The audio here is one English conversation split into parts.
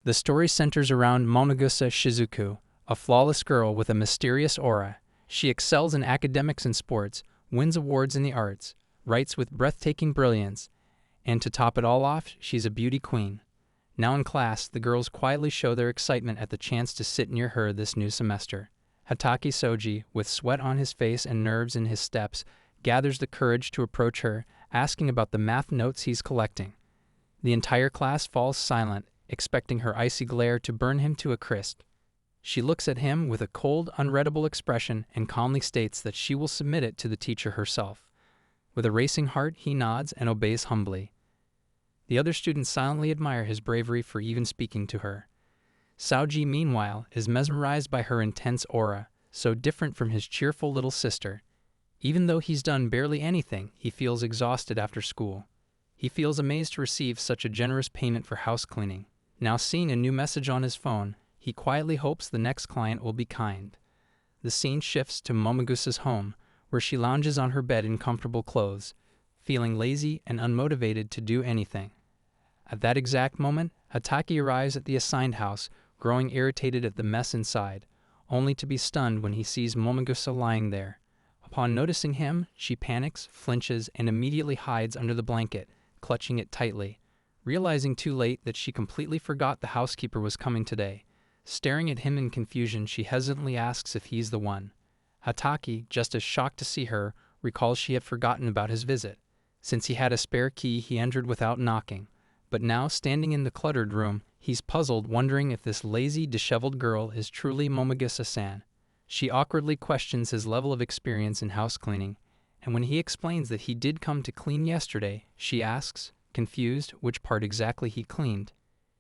The story centers around Momogusa Shizuku, a flawless girl with a mysterious aura. She excels in academics and sports, wins awards in the arts, writes with breathtaking brilliance, and to top it all off, she's a beauty queen. Now in class, the girls quietly show their excitement at the chance to sit near her this new semester. Hatake Soji, with sweat on his face and nerves in his steps, gathers the courage to approach her, asking about the math notes he's collecting. The entire class falls silent, expecting her icy glare to burn him to a crisp. She looks at him with a cold, unreadable expression and calmly states that she will submit it to the teacher herself. With a racing heart, he nods and obeys humbly. The other students silently admire his bravery for even speaking to her. Saoji, meanwhile, is mesmerized by her intense aura, so different from his cheerful little sister. Even though he's done barely anything, he feels exhausted after school. He feels amazed to receive such a generous payment for house cleaning. Now seeing a new message on his phone, he quietly hopes the next client will be kind. The scene shifts to Momogusa's home, where she lounges on her bed in comfortable clothes, feeling lazy and unmotivated to do anything. At that exact moment, Hatake arrives at the assigned house, growing irritated at the mess inside, only to be stunned when he sees Momogusa lying there. Upon noticing him, she panics, flinches, and immediately hides under the blanket, clutching it tightly, realizing too late that she completely forgot the housekeeper was coming today. Staring at him in confusion, she hesitantly asks if he's the one. Hatake, just as shocked to see her, recalls she had forgotten about his visit. Since he had a spare key, he entered without knocking. But now, standing in the cluttered room, he's puzzled, wondering if this lazy, disheveled girl is truly Momogusa-san. She awkwardly questions his level of experience in house cleaning, and when he explains that he did come to clean yesterday, she asks, confused, which part exactly he cleaned.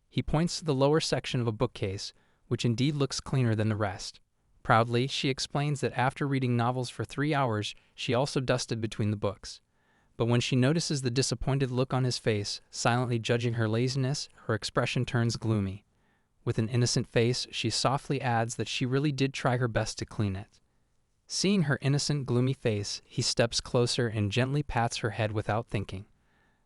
He points to the lower section of a bookcase, which indeed looks cleaner than the rest. Proudly, she explains that after reading novels for 3 hours, she also dusted between the books. But when she notices the disappointed look on his face, silently judging her laziness, her expression turns gloomy. With an innocent face, she softly adds that she really did try her best to clean it. Seeing her innocent, gloomy face, he steps closer and gently pats her head without thinking.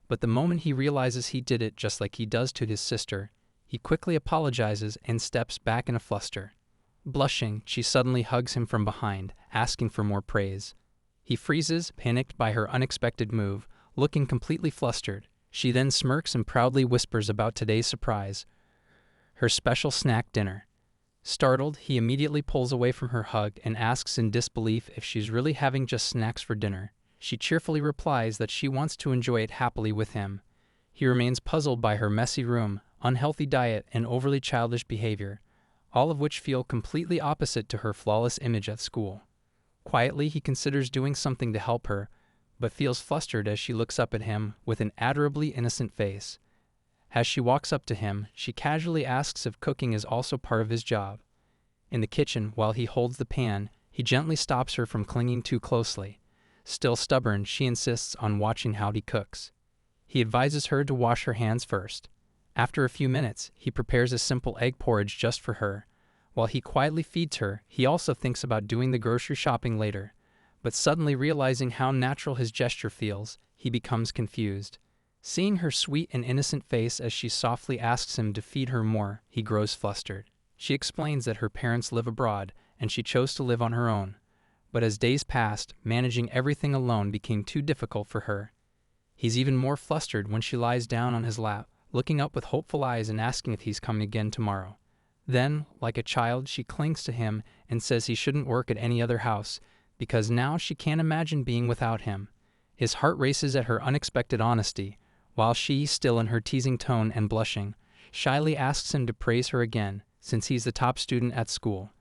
But the moment he realizes he did it just like he does to his sister, he quickly apologizes and steps back in a fluster. Blushing, she suddenly hugs him from behind, asking for more praise. He freezes, panicked by her unexpected move, looking completely flustered. She then smirks and proudly whispers about today's surprise, her special snack dinner. Startled, he immediately pulls away from her hug and asks in disbelief if she's really having just snacks for dinner. She cheerfully replies that she wants to enjoy it happily with him. He remains puzzled by her messy room, unhealthy diet, and overly childish behavior, all of which feel completely opposite to her flawless image at school. Quietly, he considers doing something to help her, but feels flustered as she looks up at him with an adorably innocent face. As she walks up to him, she casually asks if cooking is also part of his job. In the kitchen, while he holds the pan, he gently stops her from clinging too closely. Still stubborn, she insists on watching how he cooks. He advises her to wash her hands first. After a few minutes, he prepares a simple egg porridge just for her. While he quietly feeds her, he also thinks about doing the grocery shopping later. But suddenly realizing how natural his gesture feels, he becomes confused. Seeing her sweet and innocent face as she softly asks him to feed her more, he grows flustered. She explains that her parents live abroad, and she chose to live on her own. But as days passed, managing everything alone became too difficult for her. He's even more flustered when she lies down on his lap, looking up with hopeful eyes and asking if he's coming again tomorrow. Then, like a child, she clings to him and says he shouldn't work at any other house, because now she can't imagine being without him. His heart races at her unexpected honesty, while she, still in her teasing tone and blushing, shyly asks him to praise her again, since he's the top student at school.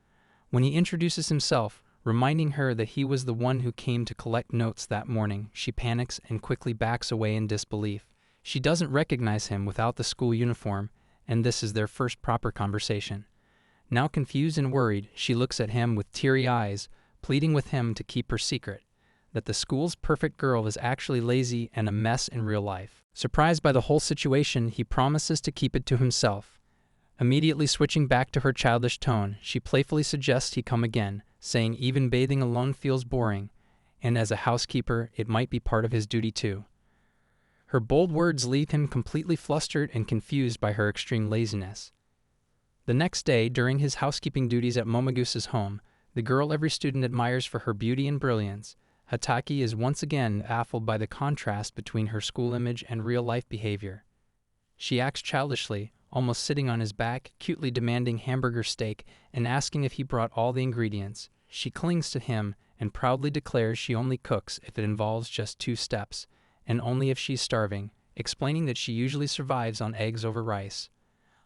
When he introduces himself, reminding her that he was the one who came to collect notes that morning, she panics and quickly backs away in disbelief. She doesn't recognize him without the school uniform, and this is their first proper conversation. Now confused and worried, she looks at him with teary eyes, pleading with him to keep her secret, that the school's perfect girl is actually lazy and a mess in real life. Surprised by the whole situation, he promises to keep it to himself. Immediately switching back to her childish tone, she playfully suggests he come again, saying even bathing alone feels boring, and as a housekeeper, it might be part of his duty too. Her bold words leave him completely flustered and confused by her extreme laziness. The next day, during his housekeeping duties at Momogusa's home, the girl every student admires for her beauty and brilliance, Hataki is once again baffled by the contrast between her school image and real-life behavior. She acts childishly, almost sitting on his back, cutely demanding hamburger steak and asking if he brought all the ingredients. She clings to him and proudly declares she only cooks if it involves just 2 steps, and only if she's starving, explaining that she usually survives on eggs over rice.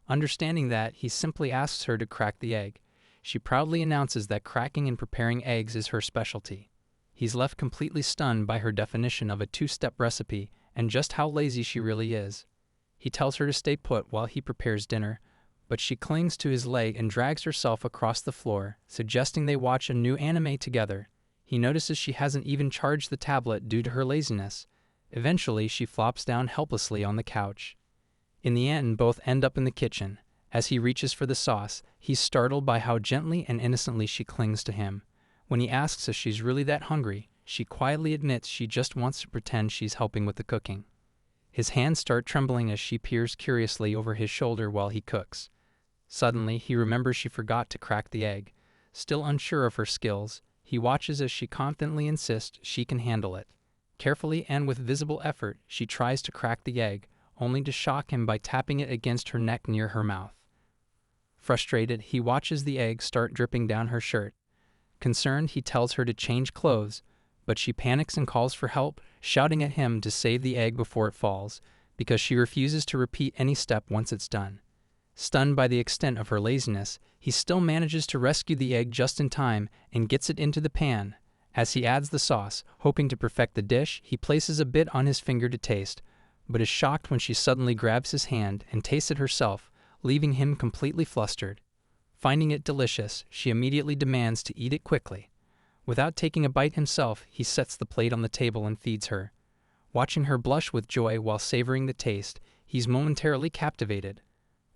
Understanding that, he simply asks her to crack the egg. She proudly announces that cracking and preparing eggs is her specialty. He's left completely stunned by her definition of a 2-step recipe and just how lazy she really is. He tells her to stay put while he prepares dinner, but she clings to his leg and drags herself across the floor, suggesting they watch a new anime together. He notices she hasn't even charged the tablet due to her laziness. Eventually, she flops down helplessly on the couch. In the end, both end up in the kitchen. As he reaches for the sauce, he's startled by how gently and innocently she clings to him. When he asks if she's really that hungry, she quietly admits she just wants to pretend she's helping with the cooking. His hands start trembling as she peers curiously over his shoulder while he cooks. Suddenly, he remembers she forgot to crack the egg. Still unsure of her skills, he watches as she confidently insists she can handle it. Carefully and with visible effort, she tries to crack the egg, only to shock him by tapping it against her neck near her mouth. Frustrated, he watches the egg start dripping down her shirt. Concerned, he tells her to change clothes, but she panics and calls for help, shouting at him to save the egg before it falls, because she refuses to repeat any step once it's done. Stunned by the extent of her laziness, he still manages to rescue the egg just in time and gets it into the pan. As he adds the sauce, hoping to perfect the dish, he places a bit on his finger to taste, but is shocked when she suddenly grabs his hand and tastes it herself, leaving him completely flustered. Finding it delicious, she immediately demands to eat it quickly. Without taking a bite himself, he sets the plate on the table and feeds her. Watching her blush with joy while savoring the taste, he's momentarily captivated.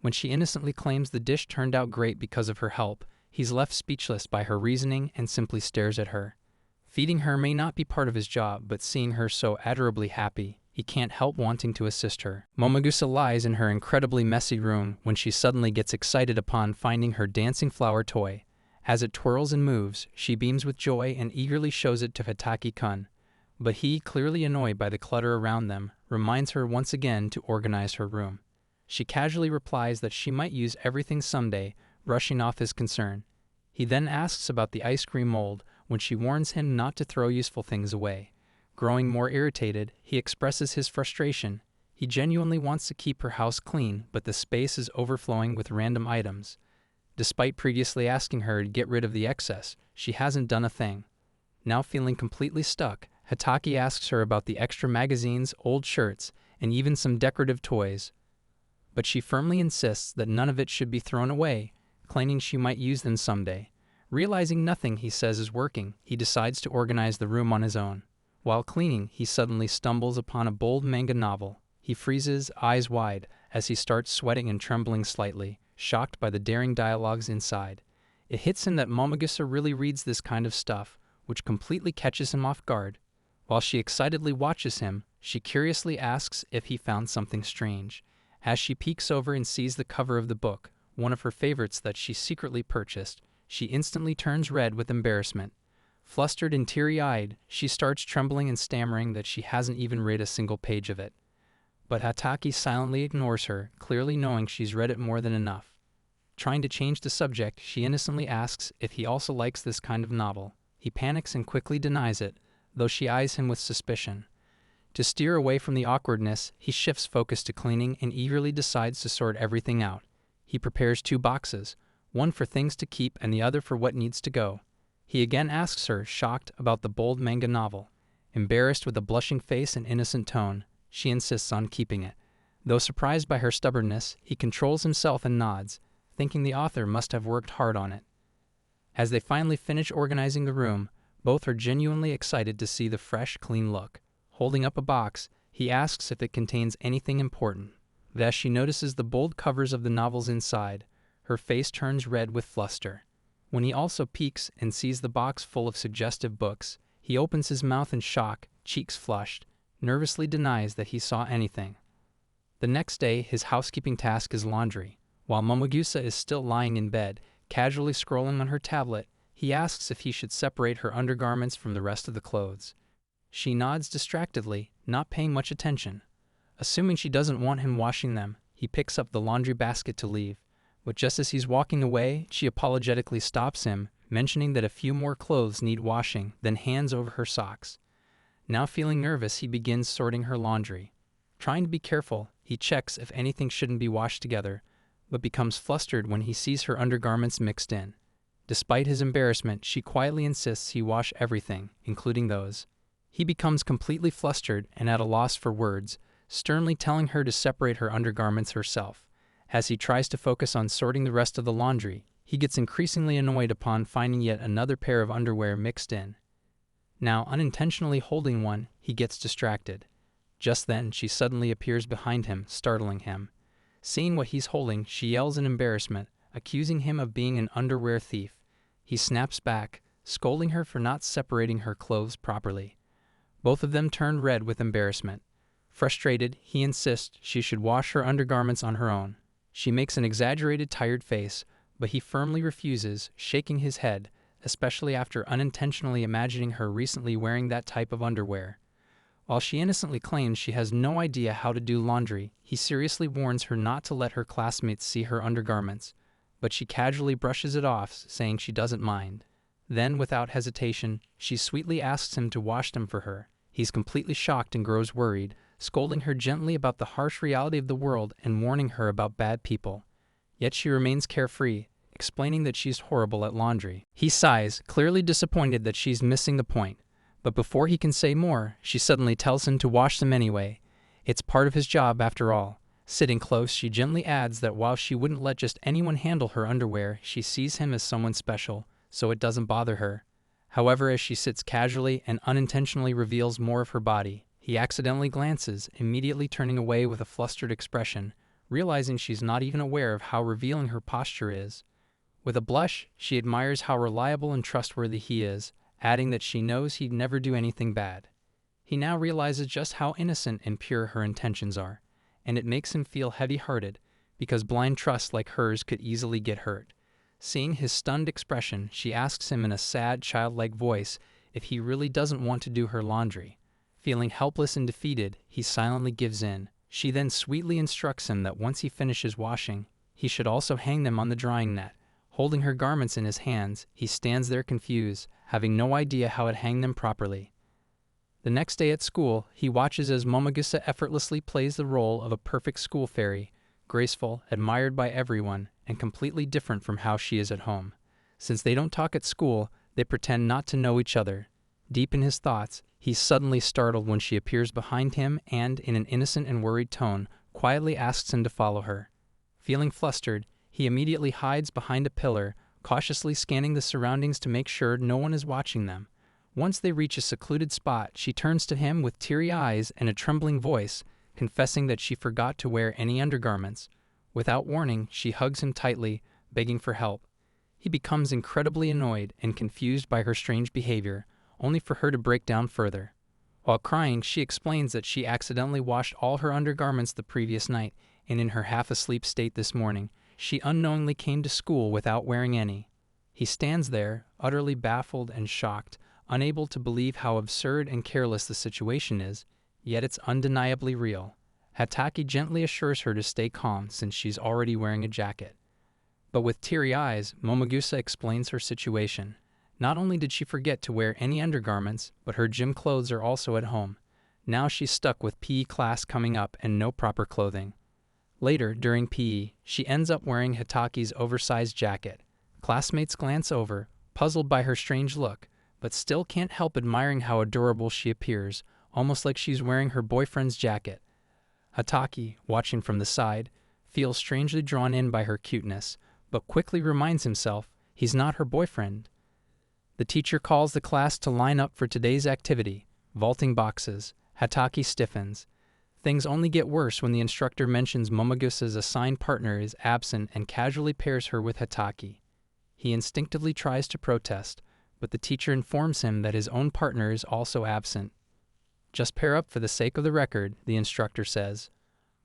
When she innocently claims the dish turned out great because of her help, he's left speechless by her reasoning and simply stares at her. Feeding her may not be part of his job, but seeing her so adorably happy, he can't help wanting to assist her. Momogusa lies in her incredibly messy room when she suddenly gets excited upon finding her dancing flower toy. As it twirls and moves, she beams with joy and eagerly shows it to Hataki-kun. But he, clearly annoyed by the clutter around them, reminds her once again to organize her room. She casually replies that she might use everything someday, brushing off his concern. He then asks about the ice cream mold when she warns him not to throw useful things away. Growing more irritated, he expresses his frustration. He genuinely wants to keep her house clean, but the space is overflowing with random items. Despite previously asking her to get rid of the excess, she hasn't done a thing. Now feeling completely stuck, Hataki asks her about the extra magazines, old shirts, and even some decorative toys. But she firmly insists that none of it should be thrown away, claiming she might use them someday. Realizing nothing he says is working, he decides to organize the room on his own. While cleaning, he suddenly stumbles upon a bold manga novel. He freezes, eyes wide, as he starts sweating and trembling slightly, shocked by the daring dialogues inside. It hits him that Momogusa really reads this kind of stuff, which completely catches him off guard. While she excitedly watches him, she curiously asks if he found something strange. As she peeks over and sees the cover of the book, one of her favorites that she secretly purchased, she instantly turns red with embarrassment. Flustered and teary-eyed, she starts trembling and stammering that she hasn't even read a single page of it. But Hataki silently ignores her, clearly knowing she's read it more than enough. Trying to change the subject, she innocently asks if he also likes this kind of novel. He panics and quickly denies it, though she eyes him with suspicion. To steer away from the awkwardness, he shifts focus to cleaning and eagerly decides to sort everything out. He prepares 2 boxes, one for things to keep and the other for what needs to go. He again asks her, shocked, about the bold manga novel. Embarrassed with a blushing face and innocent tone, she insists on keeping it. Though surprised by her stubbornness, he controls himself and nods, thinking the author must have worked hard on it. As they finally finish organizing the room, both are genuinely excited to see the fresh, clean look. Holding up a box, he asks if it contains anything important. But as she notices the bold covers of the novels inside, her face turns red with fluster. When he also peeks and sees the box full of suggestive books, he opens his mouth in shock, cheeks flushed, nervously denies that he saw anything. The next day, his housekeeping task is laundry. While Momogusa is still lying in bed, casually scrolling on her tablet, he asks if he should separate her undergarments from the rest of the clothes. She nods distractedly, not paying much attention. Assuming she doesn't want him washing them, he picks up the laundry basket to leave. But just as he's walking away, she apologetically stops him, mentioning that a few more clothes need washing, then hands over her socks. Now feeling nervous, he begins sorting her laundry. Trying to be careful, he checks if anything shouldn't be washed together, but becomes flustered when he sees her undergarments mixed in. Despite his embarrassment, she quietly insists he wash everything, including those. He becomes completely flustered and at a loss for words, sternly telling her to separate her undergarments herself. As he tries to focus on sorting the rest of the laundry, he gets increasingly annoyed upon finding yet another pair of underwear mixed in. Now, unintentionally holding one, he gets distracted. Just then, she suddenly appears behind him, startling him. Seeing what he's holding, she yells in embarrassment, accusing him of being an underwear thief. He snaps back, scolding her for not separating her clothes properly. Both of them turn red with embarrassment. Frustrated, he insists she should wash her undergarments on her own. She makes an exaggerated, tired face, but he firmly refuses, shaking his head, especially after unintentionally imagining her recently wearing that type of underwear. While she innocently claims she has no idea how to do laundry, he seriously warns her not to let her classmates see her undergarments, but she casually brushes it off, saying she doesn't mind. Then, without hesitation, she sweetly asks him to wash them for her. He's completely shocked and grows worried, scolding her gently about the harsh reality of the world and warning her about bad people. Yet she remains carefree, explaining that she's horrible at laundry. He sighs, clearly disappointed that she's missing the point. But before he can say more, she suddenly tells him to wash them anyway. It's part of his job after all. Sitting close, she gently adds that while she wouldn't let just anyone handle her underwear, she sees him as someone special, so it doesn't bother her. However, as she sits casually and unintentionally reveals more of her body, he accidentally glances, immediately turning away with a flustered expression, realizing she's not even aware of how revealing her posture is. With a blush, she admires how reliable and trustworthy he is, adding that she knows he'd never do anything bad. He now realizes just how innocent and pure her intentions are, and it makes him feel heavy-hearted, because blind trust like hers could easily get hurt. Seeing his stunned expression, she asks him in a sad, childlike voice if he really doesn't want to do her laundry. Feeling helpless and defeated, he silently gives in. She then sweetly instructs him that once he finishes washing, he should also hang them on the drying net. Holding her garments in his hands, he stands there confused, having no idea how to hang them properly. The next day at school, he watches as Momogusa effortlessly plays the role of a perfect school fairy, graceful, admired by everyone, and completely different from how she is at home. Since they don't talk at school, they pretend not to know each other. Deep in his thoughts, he's suddenly startled when she appears behind him and, in an innocent and worried tone, quietly asks him to follow her. Feeling flustered, he immediately hides behind a pillar, cautiously scanning the surroundings to make sure no one is watching them. Once they reach a secluded spot, she turns to him with teary eyes and a trembling voice, confessing that she forgot to wear any undergarments. Without warning, she hugs him tightly, begging for help. He becomes incredibly annoyed and confused by her strange behavior, only for her to break down further. While crying, she explains that she accidentally washed all her undergarments the previous night, and in her half-asleep state this morning, she unknowingly came to school without wearing any. He stands there, utterly baffled and shocked, unable to believe how absurd and careless the situation is, yet it's undeniably real. Hatake gently assures her to stay calm since she's already wearing a jacket. But with teary eyes, Momogusa explains her situation. Not only did she forget to wear any undergarments, but her gym clothes are also at home. Now she's stuck with PE class coming up and no proper clothing. Later, during PE, she ends up wearing Hitaki's oversized jacket. Classmates glance over, puzzled by her strange look, but still can't help admiring how adorable she appears, almost like she's wearing her boyfriend's jacket. Hatake, watching from the side, feels strangely drawn in by her cuteness, but quickly reminds himself he's not her boyfriend. The teacher calls the class to line up for today's activity, vaulting boxes. Hatake stiffens. Things only get worse when the instructor mentions Momogusa's assigned partner is absent and casually pairs her with Hatake. He instinctively tries to protest, but the teacher informs him that his own partner is also absent. Just pair up for the sake of the record, the instructor says.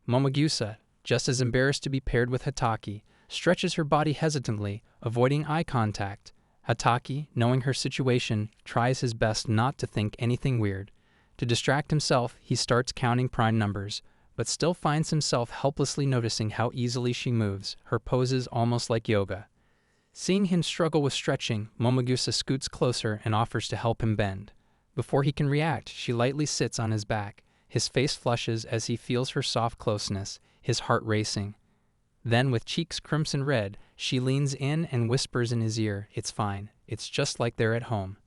Momogusa, just as embarrassed to be paired with Hatake, stretches her body hesitantly, avoiding eye contact. Hatake, knowing her situation, tries his best not to think anything weird. To distract himself, he starts counting prime numbers, but still finds himself helplessly noticing how easily she moves, her poses almost like yoga. Seeing him struggle with stretching, Momogusa scoots closer and offers to help him bend. Before he can react, she lightly sits on his back. His face flushes as he feels her soft closeness, his heart racing. Then, with cheeks crimson red, she leans in and whispers in his ear, "It's fine. It's just like they're at home."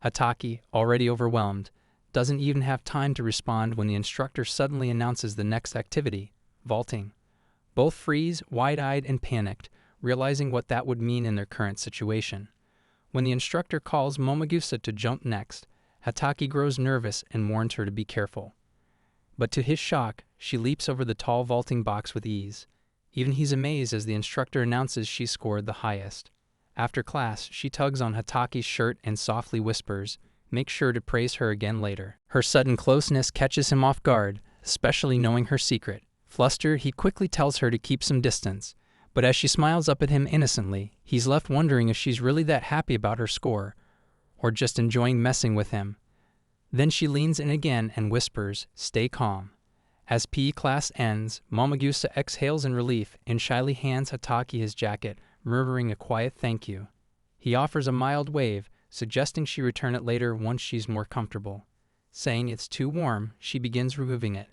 Hatake, already overwhelmed, doesn't even have time to respond when the instructor suddenly announces the next activity, vaulting. Both freeze, wide-eyed and panicked, realizing what that would mean in their current situation. When the instructor calls Momogusa to jump next, Hatake grows nervous and warns her to be careful. But to his shock, she leaps over the tall vaulting box with ease. Even he's amazed as the instructor announces she scored the highest. After class, she tugs on Hatake's shirt and softly whispers, "Make sure to praise her again later." Her sudden closeness catches him off guard, especially knowing her secret. Flustered, he quickly tells her to keep some distance. But as she smiles up at him innocently, he's left wondering if she's really that happy about her score, or just enjoying messing with him. Then she leans in again and whispers, "Stay calm." As PE class ends, Momogusa exhales in relief and shyly hands Hatake his jacket, murmuring a quiet thank you. He offers a mild wave, suggesting she return it later once she's more comfortable. Saying it's too warm, she begins removing it.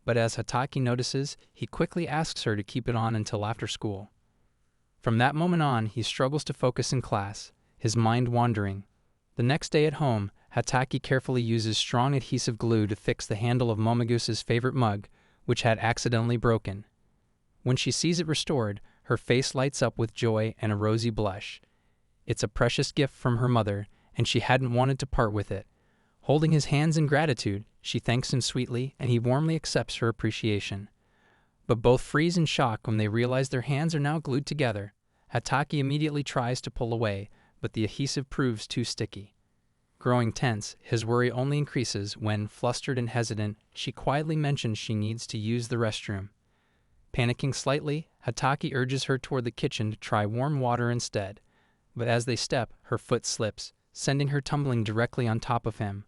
But as Hatake notices, he quickly asks her to keep it on until after school. From that moment on, he struggles to focus in class, his mind wandering. The next day at home, Hatake carefully uses strong adhesive glue to fix the handle of Momogusa's favorite mug, which had accidentally broken. When she sees it restored, her face lights up with joy and a rosy blush. It's a precious gift from her mother, and she hadn't wanted to part with it. Holding his hands in gratitude, she thanks him sweetly, and he warmly accepts her appreciation. But both freeze in shock when they realize their hands are now glued together. Hatake immediately tries to pull away, but the adhesive proves too sticky. Growing tense, his worry only increases when, flustered and hesitant, she quietly mentions she needs to use the restroom. Panicking slightly, Hatake urges her toward the kitchen to try warm water instead. But as they step, her foot slips, sending her tumbling directly on top of him.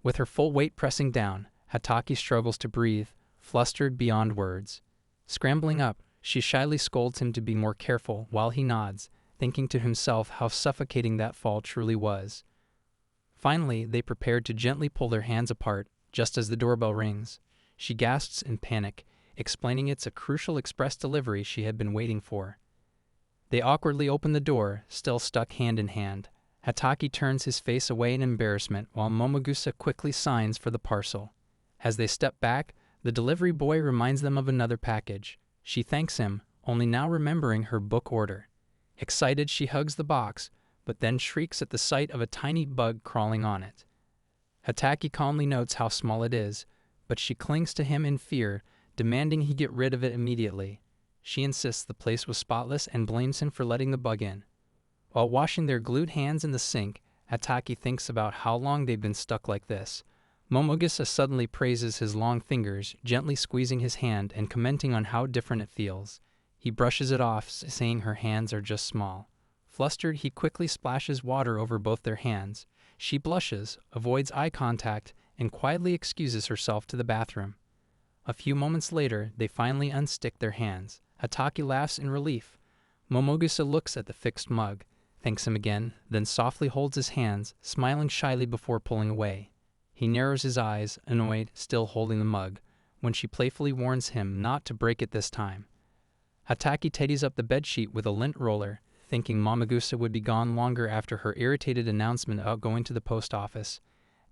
With her full weight pressing down, Hatake struggles to breathe, flustered beyond words. Scrambling up, she shyly scolds him to be more careful while he nods, thinking to himself how suffocating that fall truly was. Finally, they prepared to gently pull their hands apart, just as the doorbell rings. She gasps in panic, explaining it's a crucial express delivery she had been waiting for. They awkwardly open the door, still stuck hand in hand. Hatake turns his face away in embarrassment while Momogusa quickly signs for the parcel. As they step back, the delivery boy reminds them of another package. She thanks him, only now remembering her book order. Excited, she hugs the box, but then shrieks at the sight of a tiny bug crawling on it. Hatake calmly notes how small it is, but she clings to him in fear, demanding he get rid of it immediately. She insists the place was spotless and blames him for letting the bug in. While washing their glued hands in the sink, Hatake thinks about how long they've been stuck like this. Momogusa suddenly praises his long fingers, gently squeezing his hand and commenting on how different it feels. He brushes it off, saying her hands are just small. Flustered, he quickly splashes water over both their hands. She blushes, avoids eye contact, and quietly excuses herself to the bathroom. A few moments later, they finally unstick their hands. Hatake laughs in relief. Momogusa looks at the fixed mug, thanks him again, then softly holds his hands, smiling shyly before pulling away. He narrows his eyes, annoyed, still holding the mug, when she playfully warns him not to break it this time. Hatake tidies up the bedsheet with a lint roller, thinking Momogusa would be gone longer after her irritated announcement about going to the post office.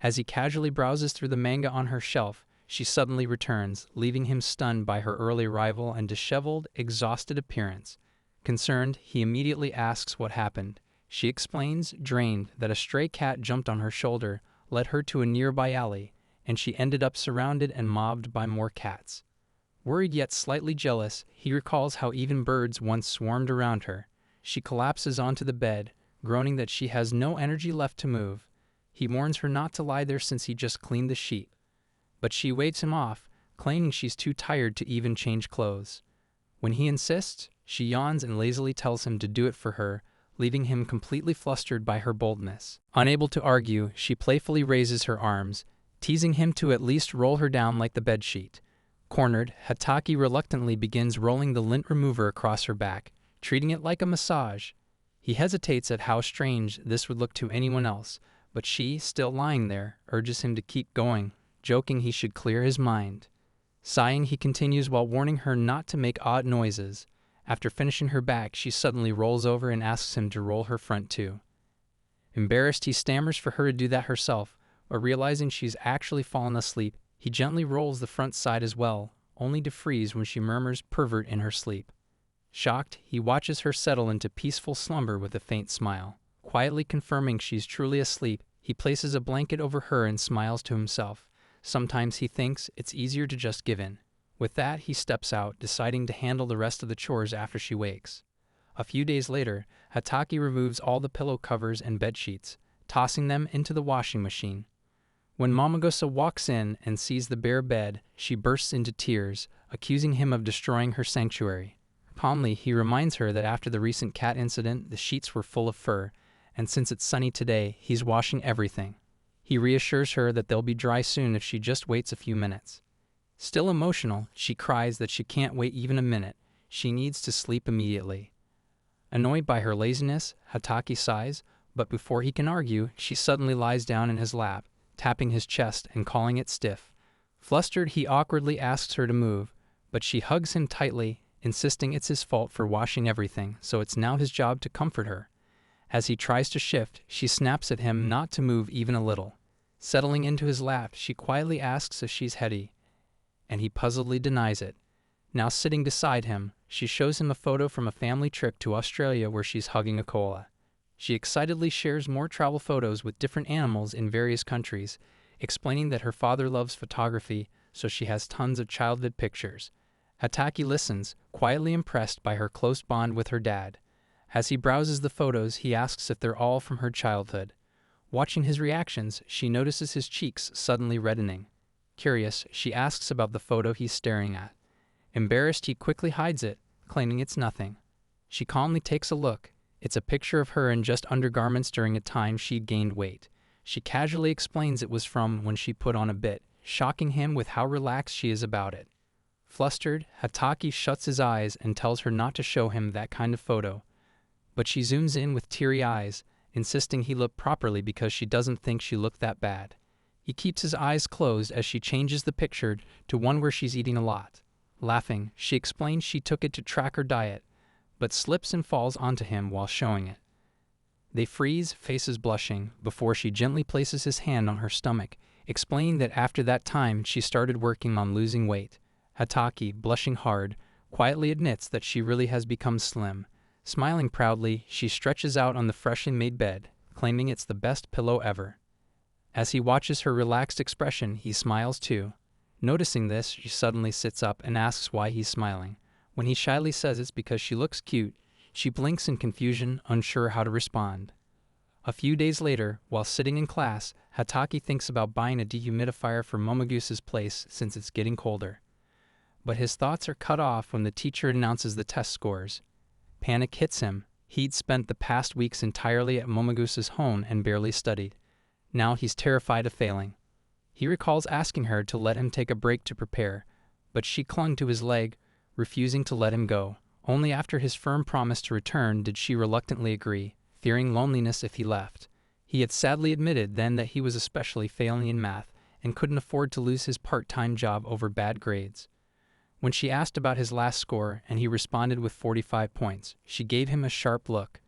As he casually browses through the manga on her shelf, she suddenly returns, leaving him stunned by her early arrival and disheveled, exhausted appearance. Concerned, he immediately asks what happened. She explains, drained, that a stray cat jumped on her shoulder, led her to a nearby alley, and she ended up surrounded and mobbed by more cats. Worried yet slightly jealous, he recalls how even birds once swarmed around her. She collapses onto the bed, groaning that she has no energy left to move. He warns her not to lie there since he just cleaned the sheet. But she waves him off, claiming she's too tired to even change clothes. When he insists, She yawns and lazily tells him to do it for her, leaving him completely flustered by her boldness. Unable to argue, she playfully raises her arms, teasing him to at least roll her down like the bedsheet. Cornered, Hatake reluctantly begins rolling the lint remover across her back, treating it like a massage. He hesitates at how strange this would look to anyone else, but she, still lying there, urges him to keep going, joking he should clear his mind. Sighing, he continues while warning her not to make odd noises. After finishing her back, she suddenly rolls over and asks him to roll her front too. Embarrassed, he stammers for her to do that herself, but realizing she's actually fallen asleep, he gently rolls the front side as well, only to freeze when she murmurs "pervert" in her sleep. Shocked, he watches her settle into peaceful slumber with a faint smile. Quietly confirming she's truly asleep, he places a blanket over her and smiles to himself. Sometimes he thinks it's easier to just give in. With that, he steps out, deciding to handle the rest of the chores after she wakes. A few days later, Hatake removes all the pillow covers and bed sheets, tossing them into the washing machine. When Momogusa walks in and sees the bare bed, she bursts into tears, accusing him of destroying her sanctuary. Calmly, he reminds her that after the recent cat incident, the sheets were full of fur, and since it's sunny today, he's washing everything. He reassures her that they'll be dry soon if she just waits a few minutes. Still emotional, she cries that she can't wait even a minute. She needs to sleep immediately. Annoyed by her laziness, Hatake sighs, but before he can argue, she suddenly lies down in his lap, tapping his chest and calling it stiff. Flustered, he awkwardly asks her to move, but she hugs him tightly, insisting it's his fault for washing everything, so it's now his job to comfort her. As he tries to shift, she snaps at him not to move even a little. Settling into his lap, she quietly asks if she's heady, and he puzzledly denies it. Now sitting beside him, she shows him a photo from a family trip to Australia where she's hugging a koala. She excitedly shares more travel photos with different animals in various countries, explaining that her father loves photography, so she has tons of childhood pictures. Hatake listens, quietly impressed by her close bond with her dad. As he browses the photos, he asks if they're all from her childhood. Watching his reactions, she notices his cheeks suddenly reddening. Curious, she asks about the photo he's staring at. Embarrassed, he quickly hides it, claiming it's nothing. She calmly takes a look. It's a picture of her in just undergarments during a time she'd gained weight. She casually explains it was from when she put on a bit, shocking him with how relaxed she is about it. Flustered, Hatake shuts his eyes and tells her not to show him that kind of photo. But she zooms in with teary eyes, insisting he look properly because she doesn't think she looked that bad. He keeps his eyes closed as she changes the picture to one where she's eating a lot. Laughing, she explains she took it to track her diet, but slips and falls onto him while showing it. They freeze, faces blushing, before she gently places his hand on her stomach, explaining that after that time she started working on losing weight. Hatake, blushing hard, quietly admits that she really has become slim. Smiling proudly, she stretches out on the freshly made bed, claiming it's the best pillow ever. As he watches her relaxed expression, he smiles too. Noticing this, she suddenly sits up and asks why he's smiling. When he shyly says it's because she looks cute, she blinks in confusion, unsure how to respond. A few days later, while sitting in class, Hatake thinks about buying a dehumidifier for Momogusa's place since it's getting colder. But his thoughts are cut off when the teacher announces the test scores. Panic hits him. He'd spent the past weeks entirely at Momogusa's home and barely studied. Now he's terrified of failing. He recalls asking her to let him take a break to prepare, but she clung to his leg, refusing to let him go. Only after his firm promise to return did she reluctantly agree, fearing loneliness if he left. He had sadly admitted then that he was especially failing in math and couldn't afford to lose his part-time job over bad grades. When she asked about his last score and he responded with 45 points, she gave him a sharp look.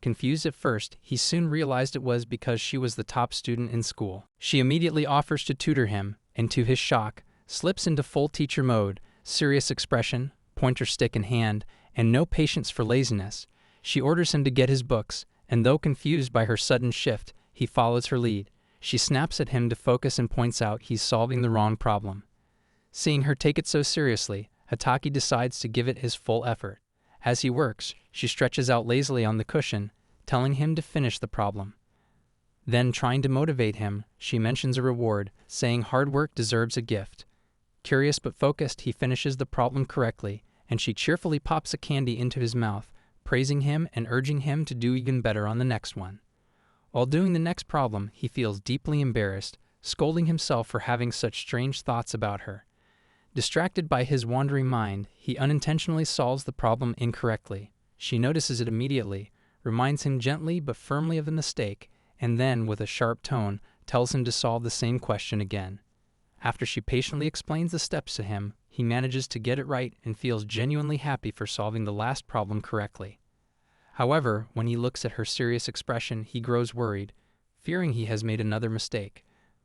Confused at first, he soon realized it was because she was the top student in school. She immediately offers to tutor him, and to his shock, slips into full teacher mode, serious expression, pointer stick in hand, and no patience for laziness. She orders him to get his books, and though confused by her sudden shift, he follows her lead. She snaps at him to focus and points out he's solving the wrong problem. Seeing her take it so seriously, Hatake decides to give it his full effort. As he works, she stretches out lazily on the cushion, telling him to finish the problem. Then, trying to motivate him, she mentions a reward, saying hard work deserves a gift. Curious but focused, he finishes the problem correctly, and she cheerfully pops a candy into his mouth, praising him and urging him to do even better on the next one. While doing the next problem, he feels deeply embarrassed, scolding himself for having such strange thoughts about her. Distracted by his wandering mind, he unintentionally solves the problem incorrectly. She notices it immediately, reminds him gently but firmly of the mistake, and then, with a sharp tone, tells him to solve the same question again. After she patiently explains the steps to him, he manages to get it right and feels genuinely happy for solving the last problem correctly. However, when he looks at her serious expression, he grows worried, fearing he has made another mistake.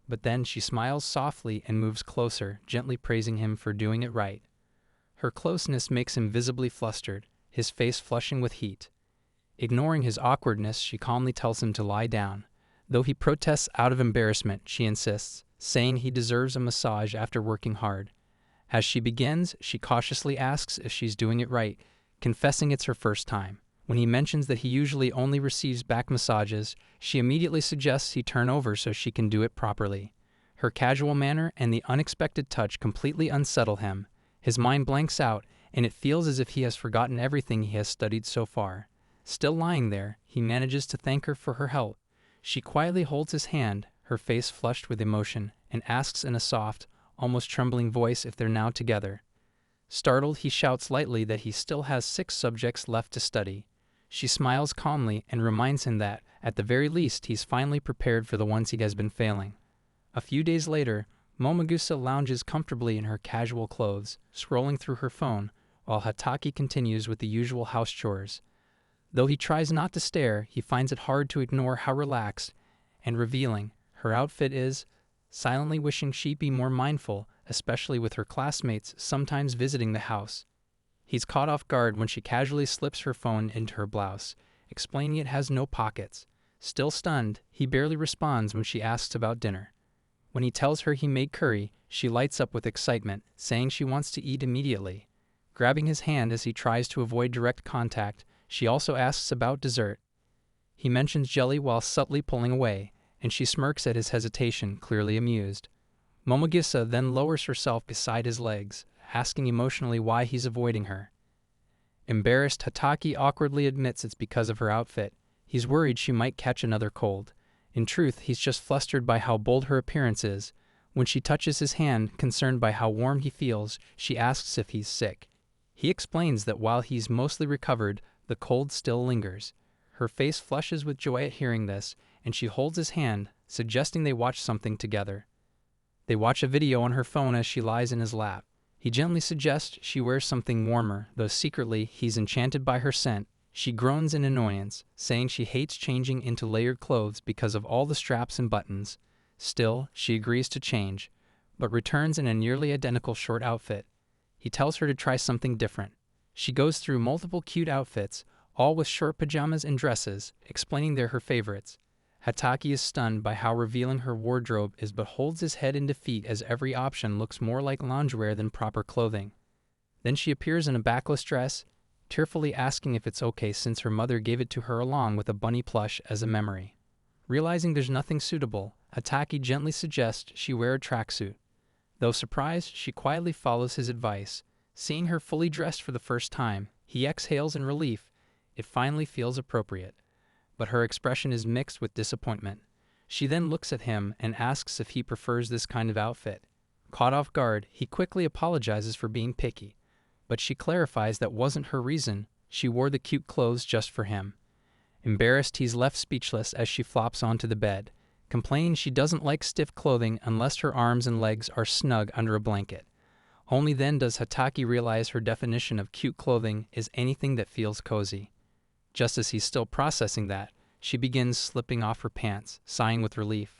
But then she smiles softly and moves closer, gently praising him for doing it right. Her closeness makes him visibly flustered, his face flushing with heat. Ignoring his awkwardness, she calmly tells him to lie down. Though he protests out of embarrassment, she insists, saying he deserves a massage after working hard. As she begins, she cautiously asks if she's doing it right, confessing it's her first time. When he mentions that he usually only receives back massages, she immediately suggests he turn over so she can do it properly. Her casual manner and the unexpected touch completely unsettle him. His mind blanks out, and it feels as if he has forgotten everything he has studied so far. Still lying there, he manages to thank her for her help. She quietly holds his hand, her face flushed with emotion, and asks in a soft, almost trembling voice if they're now together. Startled, he shouts lightly that he still has 6 subjects left to study. She smiles calmly and reminds him that, at the very least, he's finally prepared for the ones he has been failing. A few days later, Momogusa lounges comfortably in her casual clothes, scrolling through her phone, while Hataki continues with the usual house chores. Though he tries not to stare, he finds it hard to ignore how relaxed and revealing her outfit is, silently wishing she'd be more mindful, especially with her classmates sometimes visiting the house. He's caught off guard when she casually slips her phone into her blouse, explaining it has no pockets. Still stunned, he barely responds when she asks about dinner. When he tells her he made curry, she lights up with excitement, saying she wants to eat immediately. Grabbing his hand as he tries to avoid direct contact, she also asks about dessert. He mentions jelly while subtly pulling away, and she smirks at his hesitation, clearly amused. Momogisa then lowers herself beside his legs, asking emotionally why he's avoiding her. Embarrassed, Hataki awkwardly admits it's because of her outfit. He's worried she might catch another cold. In truth, he's just flustered by how bold her appearance is. When she touches his hand, concerned by how warm he feels, she asks if he's sick. He explains that while he's mostly recovered, the cold still lingers. Her face flushes with joy at hearing this, and she holds his hand, suggesting they watch something together. They watch a video on her phone as she lies in his lap. He gently suggests she wears something warmer, though secretly he's enchanted by her scent. She groans in annoyance, saying she hates changing into layered clothes because of all the straps and buttons. Still, she agrees to change, but returns in a nearly identical short outfit. He tells her to try something different. She goes through multiple cute outfits, all with short pajamas and dresses, explaining they're her favorites. Hataki is stunned by how revealing her wardrobe is but holds his head in defeat as every option looks more like loungewear than proper clothing. Then she appears in a backless dress, tearfully asking if it's okay since her mother gave it to her along with a bunny plush as a memory. Realizing there's nothing suitable, Hataki gently suggests she wear a tracksuit. Though surprised, she quietly follows his advice. Seeing her fully dressed for the first time, he exhales in relief. It finally feels appropriate. But her expression is mixed with disappointment. She then looks at him and asks if he prefers this kind of outfit. Caught off guard, he quickly apologizes for being picky. But she clarifies that wasn't her reason. She wore the cute clothes just for him. Embarrassed, he's left speechless as she flops onto the bed, complaining she doesn't like stiff clothing unless her arms and legs are snug under a blanket. Only then does Hataki realize her definition of cute clothing is anything that feels cozy. Just as he's still processing that, she begins slipping off her pants, sighing with relief.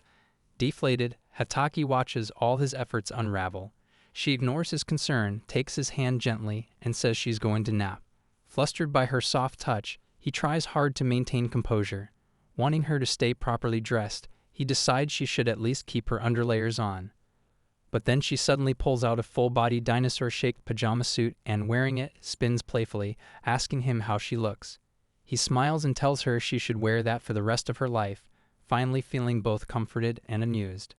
Deflated, Hataki watches all his efforts unravel. She ignores his concern, takes his hand gently, and says she's going to nap. Flustered by her soft touch, he tries hard to maintain composure. Wanting her to stay properly dressed, he decides she should at least keep her underlayers on. But then she suddenly pulls out a full-body dinosaur-shaped pajama suit and, wearing it, spins playfully, asking him how she looks. He smiles and tells her she should wear that for the rest of her life, finally feeling both comforted and amused.